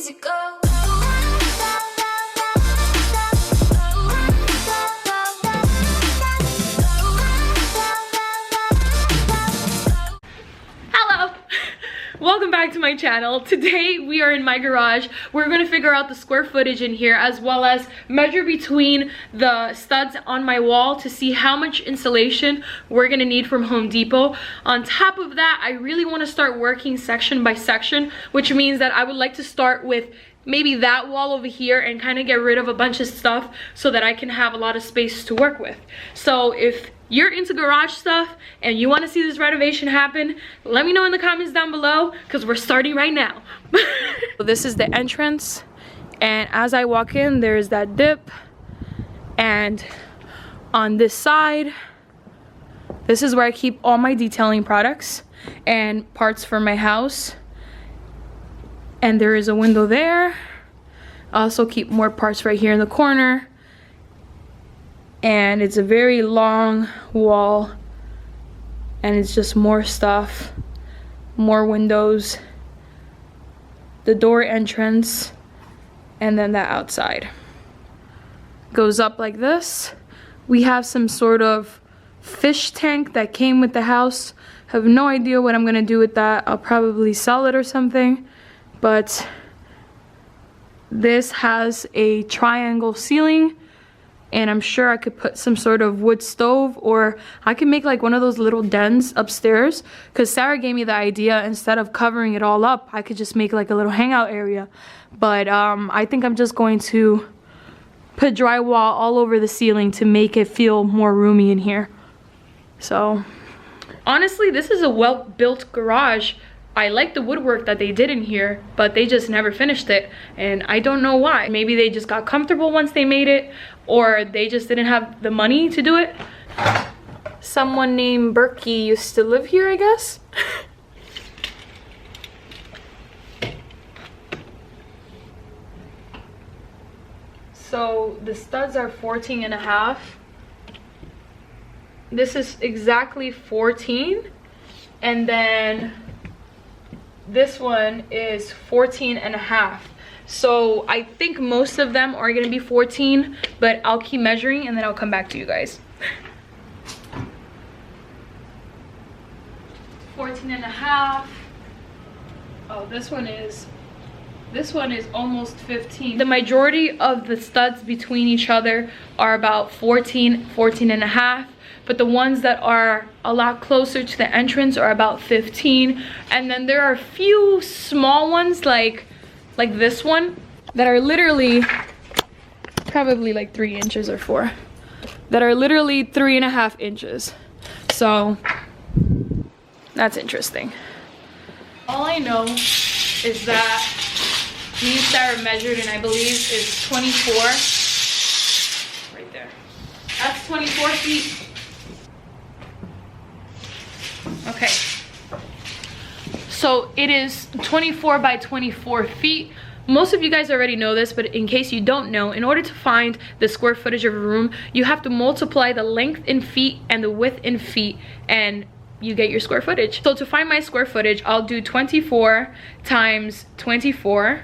to go. Hello! Welcome back to my channel. Today we are in my garage. We're going to figure out the square footage in here as well as measure between the studs on my wall to see how much insulation we're going to need from Home Depot. On top of that, I really want to start working section by section, which means that I would like to start with maybe that wall over here and kind of get rid of a bunch of stuff so that I can have a lot of space to work with. So if you're into garage stuff and you want to see this renovation happen, let me know in the comments down below because we're starting right now. So this is the entrance, and as I walk in there's that dip, and on this side this is where I keep all my detailing products and parts for my house. And there is a window there. I also keep more parts right here in the corner. And it's a very long wall. And it's just more stuff. More windows. The door entrance. And then the outside. Goes up like this. We have some sort of fish tank that came with the house. Have no idea what I'm gonna do with that. I'll probably sell it or something. But this has a triangle ceiling, and I'm sure I could put some sort of wood stove, or I could make like one of those little dens upstairs, because Sarah gave me the idea, instead of covering it all up, I could just make like a little hangout area. But I think I'm just going to put drywall all over the ceiling to make it feel more roomy in here. So honestly, this is a well-built garage. I like the woodwork that they did in here, but they just never finished it, and I don't know why. Maybe they just got comfortable once they made it, or they just didn't have the money to do it. Someone named Berkey used to live here, I guess. So the studs are 14.5. This is exactly 14, and then this one is 14.5. So I think most of them are gonna be 14, but I'll keep measuring and then I'll come back to you guys. 14.5. Oh, this one is almost 15. The majority of the studs between each other are about 14.5. But the ones that are a lot closer to the entrance are about 15. And then there are a few small ones like this one that are literally probably like 3 inches or 4. That are literally 3.5 inches. So that's interesting. All I know is that me and Sarah measured, and I believe is 24. Right there. That's 24 feet. Okay, so it is 24 by 24 feet. Most of you guys already know this, but in case you don't know, in order to find the square footage of a room, you have to multiply the length in feet and the width in feet, and you get your square footage. So to find my square footage, I'll do 24 times 24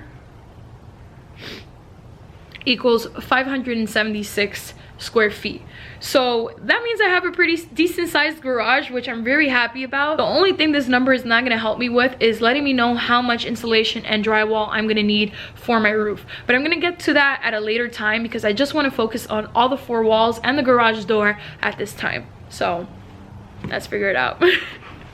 equals 576 square feet. So that means I have a pretty decent sized garage, which I'm very happy about. The only thing this number is not going to help me with is letting me know how much insulation and drywall I'm going to need for my roof. But I'm going to get to that at a later time because I just want to focus on all the 4 walls and the garage door at this time. So let's figure it out.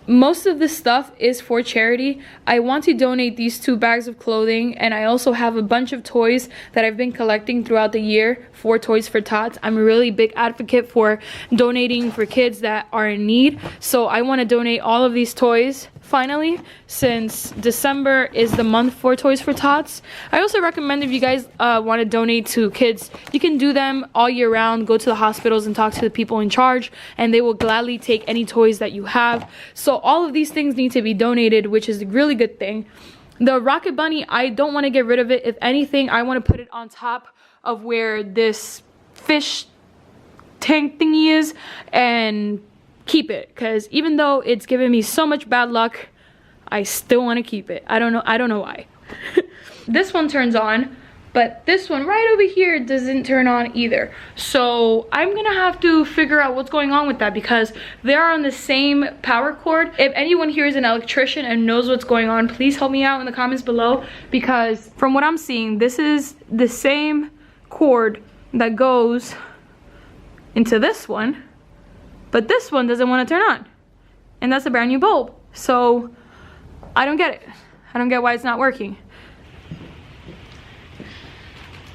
Most of this stuff is for charity. I want to donate these 2 bags of clothing, and I also have a bunch of toys that I've been collecting throughout the year for Toys for Tots. I'm a really big advocate for donating for kids that are in need, so I want to donate all of these toys finally, since December is the month for Toys for Tots. I also recommend, if you guys want to donate to kids, you can do them all year round. Go to the hospitals and talk to the people in charge, and they will gladly take any toys that you have. So all of these things need to be donated, which is a really good thing. The Rocket Bunny, I don't want to get rid of it. If anything, I want to put it on top of where this fish tank thingy is and keep it, because even though it's given me so much bad luck, I still want to keep it. I don't know why. this one turns on, but this one right over here doesn't turn on either. So I'm gonna have to figure out what's going on with that, because they're on the same power cord. If anyone here is an electrician and knows what's going on, please help me out in the comments below, because from what I'm seeing, this is the same cord that goes into this one, but this one doesn't want to turn on, and that's a brand new bulb. So I don't get it. I don't get why it's not working.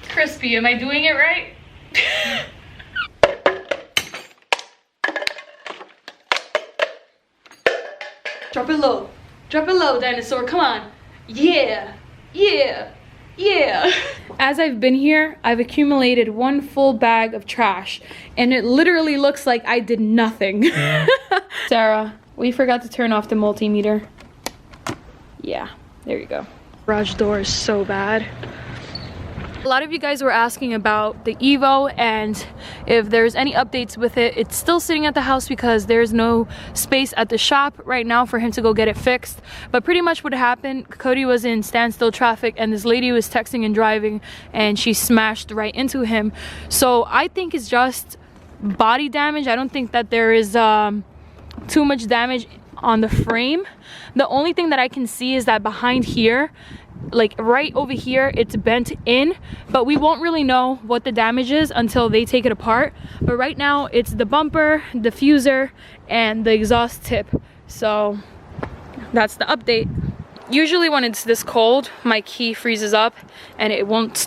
Crispy, am I doing it right? Drop it low, dinosaur, come on. Yeah, yeah, yeah. As I've been here, I've accumulated one full bag of trash, and it literally looks like I did nothing. Sarah, we forgot to turn off the multimeter. Yeah, there you go. Garage door is so bad. A lot of you guys were asking about the Evo and if there's any updates with it. It's still sitting at the house because there's no space at the shop right now for him to go get it fixed. But pretty much what happened, Cody was in standstill traffic and this lady was texting and driving and she smashed right into him. So I think it's just body damage. I don't think that there is too much damage on the frame. The only thing that I can see is that behind here, like right over here, it's bent in, but we won't really know what the damage is until they take it apart. But right now it's the bumper, diffuser, and the exhaust tip. So that's the update. Usually when it's this cold, my key freezes up and it won't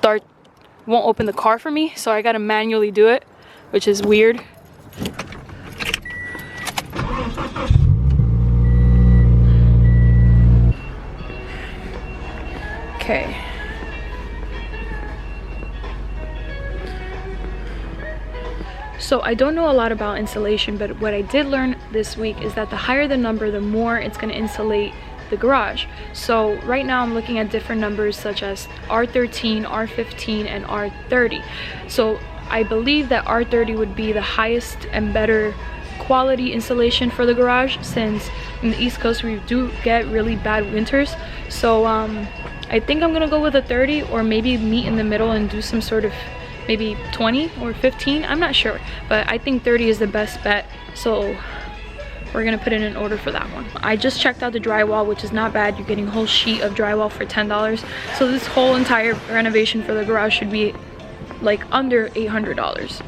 open the car for me, so I gotta manually do it, which is weird. Okay. So I don't know a lot about insulation, but what I did learn this week is that the higher the number, the more it's going to insulate the garage. So right now I'm looking at different numbers such as R13, R15, and R30. So I believe that R30 would be the highest and better quality insulation for the garage, since in the East Coast we do get really bad winters. So I think I'm gonna go with a 30, or maybe meet in the middle and do some sort of maybe 20 or 15. I'm not sure, but I think 30 is the best bet. So we're gonna put in an order for that one. I just checked out the drywall, which is not bad. You're getting a whole sheet of drywall for $10. So this whole entire renovation for the garage should be like under $800.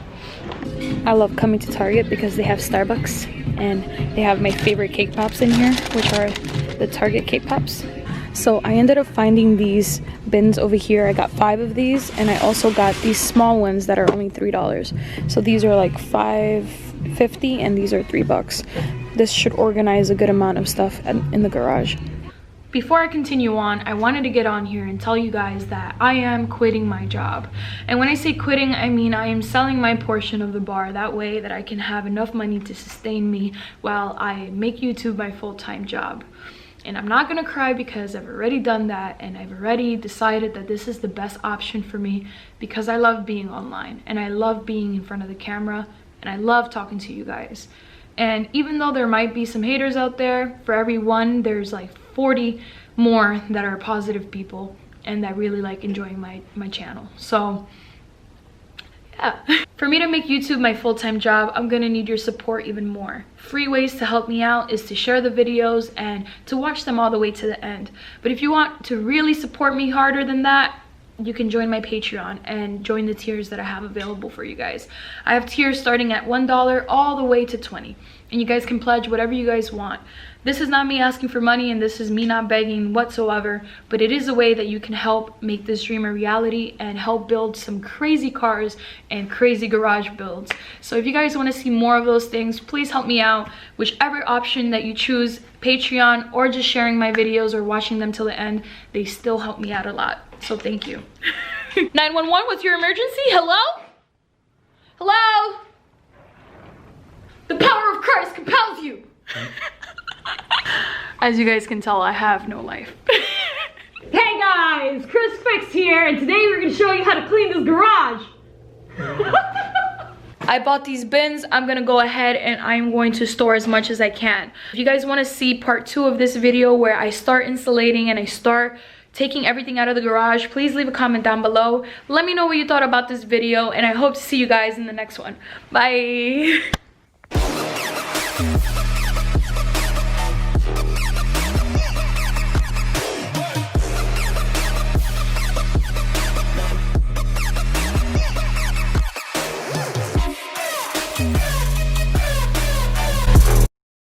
I love coming to Target because they have Starbucks and they have my favorite cake pops in here, which are the Target cake pops. So I ended up finding these bins over here. I got 5 of these, and I also got these small ones that are only $3. So these are like $5.50 and these are $3. This should organize a good amount of stuff in the garage. Before I continue on, I wanted to get on here and tell you guys that I am quitting my job. And when I say quitting, I mean I am selling my portion of the bar. That way that I can have enough money to sustain me while I make YouTube my full-time job. And I'm not gonna cry because I've already done that, and I've already decided that this is the best option for me, because I love being online and I love being in front of the camera and I love talking to you guys. And even though there might be some haters out there, for every one there's like 40 more that are positive people and that really like enjoying my channel. So yeah. For me to make YouTube my full-time job, I'm gonna need your support even more. Free ways to help me out is to share the videos and to watch them all the way to the end. But if you want to really support me harder than that, you can join my Patreon and join the tiers that I have available for you guys. I have tiers starting at $1 all the way to $20, and you guys can pledge whatever you guys want. This is not me asking for money, and this is me not begging whatsoever, but it is a way that you can help make this dream a reality and help build some crazy cars and crazy garage builds. So if you guys want to see more of those things, please help me out. Whichever option that you choose, Patreon or just sharing my videos or watching them till the end, they still help me out a lot. So thank you. 911, what's your emergency? Hello? Hello? The power of Christ compels you. As you guys can tell, I have no life. Hey guys, Chris Fix here, and today we're gonna show you how to clean this garage. I bought these bins. I'm gonna go ahead and I'm going to store as much as I can. If you guys want to see part 2 of this video where I start insulating and I start taking everything out of the garage, please leave a comment down below. Let me know what you thought about this video, and I hope to see you guys in the next one. Bye.